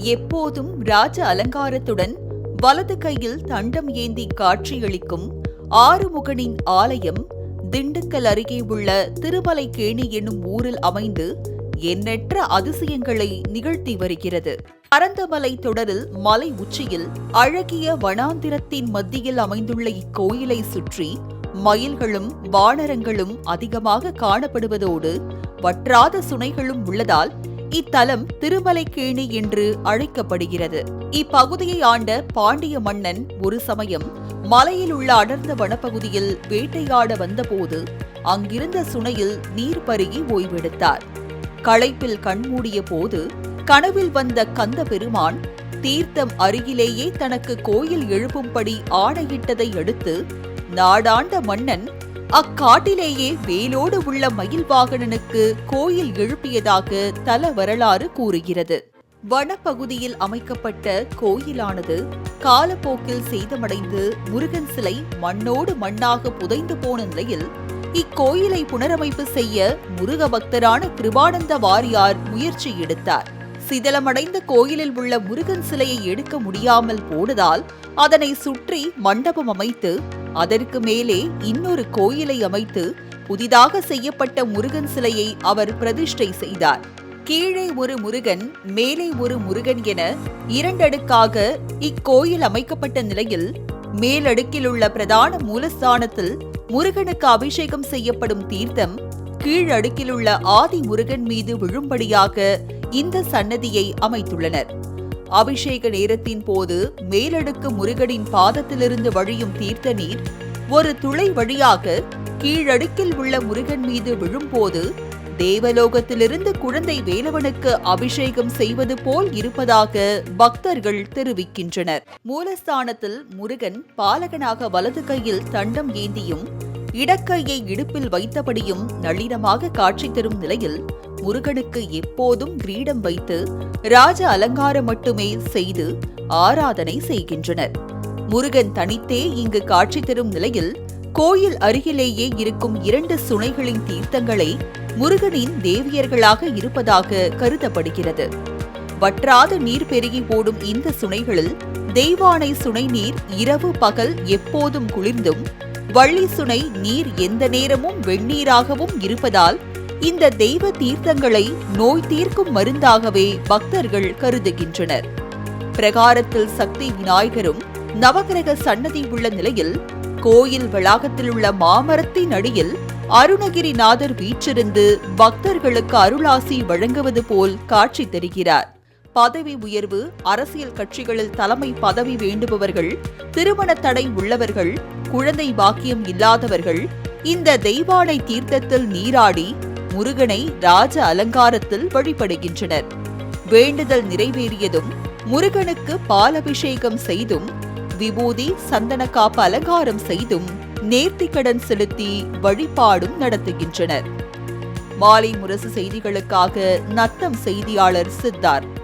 எப்போதும் ராஜ அலங்காரத்துடன் வலது கையில் தண்டம் ஏந்தி காட்சியளிக்கும் ஆறுமுகனின் ஆலயம் திண்டுக்கல் அருகே உள்ள திருமலைக்கேணி என்னும் ஊரில் அமைந்து எண்ணற்ற அதிசயங்களை நிகழ்த்தி வருகிறது. பரந்தமலை தொடரில் மலை உச்சியில் அழகிய வனாந்திரத்தின் மத்தியில் அமைந்துள்ள இக்கோயிலை சுற்றி மயில்களும் வானரங்களும் அதிகமாக காணப்படுவதோடு வற்றாத சுனைகளும் உள்ளதால் இத்தலம் திருமலைக்கேணி என்று அழைக்கப்படுகிறது. இப்பகுதியை ஆண்ட பாண்டிய மன்னன் ஒரு சமயம் மலையில் உள்ள அடர்ந்த வனப்பகுதியில் வேட்டையாட வந்தபோது அங்கிருந்த சுனையில் நீர் பருகி ஓய்வெடுத்தார். களைப்பில் கண்மூடிய போது கனவில் வந்த கந்த பெருமான் தீர்த்தம் அருகிலேயே தனக்கு கோயில் எழுப்பும்படி ஆணையிட்டதை அடுத்து நாடாண்ட மன்னன் அக்காட்டிலேயே வேலோடு உள்ள மயில் வாகனனுக்கு கோயில் எழுப்பியதாக தல வரலாறு கூறுகிறது. வனப்பகுதியில் அமைக்கப்பட்ட கோயிலானது காலப்போக்கில் சேதமடைந்து முருகன் சிலை மண்ணோடு மண்ணாக புதைந்து போன நிலையில் இக்கோயிலை புனரமைப்பு செய்ய முருக பக்தரான கிருபானந்த வாரியார் முயற்சி எடுத்தார். சிதலமடைந்த கோயிலில் உள்ள முருகன் சிலையை எடுக்க முடியாமல் போனதால் அதனை சுற்றி மண்டபம் அமைத்து அதற்கு மேலே இன்னொரு கோயிலை அமைத்து புதிதாக செய்யப்பட்ட முருகன் சிலையை அவர் பிரதிஷ்டை செய்தார். கீழே ஒரு முருகன் மேலே ஒரு முருகன் என இரண்டடுக்காக இக்கோயில் அமைக்கப்பட்ட நிலையில் மேலடுக்கில் உள்ள பிரதான மூலஸ்தானத்தில் முருகனுக்கு அபிஷேகம் செய்யப்படும் தீர்த்தம் கீழடுக்கில் உள்ள ஆதி முருகன் மீது விழும்படியாக இந்த சன்னதியை அமைத்துள்ளனர். அபிஷேக நேரத்தின் போது மேலடுக்கு முருகனின் பாதத்திலிருந்து வழியும் தீர்த்த நீர் ஒரு துளை வழியாக கீழடுக்கில் உள்ள முருகன் மீது விழும்போது தேவலோகத்திலிருந்து குழந்தை வேலவனுக்கு அபிஷேகம் செய்வது போல் இருப்பதாக பக்தர்கள் தெரிவிக்கின்றனர். மூலஸ்தானத்தில் முருகன் பாலகனாக வலது கையில் தண்டம் ஏந்தியும் இடக்கையை இடுப்பில் வைத்தபடியும் நளினமாக காட்சி தரும் நிலையில் முருகனுக்கு எப்போதும் கிரீடம் வைத்து ராஜ அலங்காரம் மட்டுமே செய்து ஆராதனை செய்கின்றனர். முருகன் தனித்தே இங்கு காட்சி தரும் நிலையில் கோயில் அருகிலேயே இருக்கும் 2 சுனைகளின் தீர்த்தங்களை முருகனின் தேவியர்களாக இருப்பதாக கருதப்படுகிறது. வற்றாத நீர் பெருகி போடும் இந்த சுனைகளில் தெய்வானை சுனை நீர் இரவு பகல் எப்போதும் குளிர்ந்தும் வள்ளி சுனை நீர் எந்த நேரமும் வெந்நீராகவும் இருப்பதால் இந்த தெய்வ தீர்த்தங்களை நோய் தீர்க்கும் மருந்தாகவே பக்தர்கள் கருதுகின்றனர். பிரகாரத்தில் சக்தி விநாயகரும் நவகிரக சன்னதி உள்ள நிலையில் கோயில் வளாகத்தில் உள்ள மாமரத்தின் அடியில் அருணகிரிநாதர் வீற்றிருந்து பக்தர்களுக்கு அருளாசி வழங்குவது போல் காட்சி தருகிறார். பதவி உயர்வு, அரசியல் கட்சிகளில் தலைமை பதவி வேண்டுபவர்கள், திருமண தடை உள்ளவர்கள், குழந்தை பாக்கியம் இல்லாதவர்கள் இந்த தெய்வானை தீர்த்தத்தில் நீராடி முருகனை ராஜ அலங்காரத்தில் வழிபடுகின்றனர். வேண்டுதல் நிறைவேறியதும் முருகனுக்கு பாலபிஷேகம் செய்தும் விபூதி சந்தன காப்பு அலங்காரம் செய்தும் நேர்த்திக்கடன் செலுத்தி வழிபாடும் நடத்துகின்றனர். மாலை முரசு செய்திகளுக்காக நத்தம் செய்தியாளர் சித்தார்த்.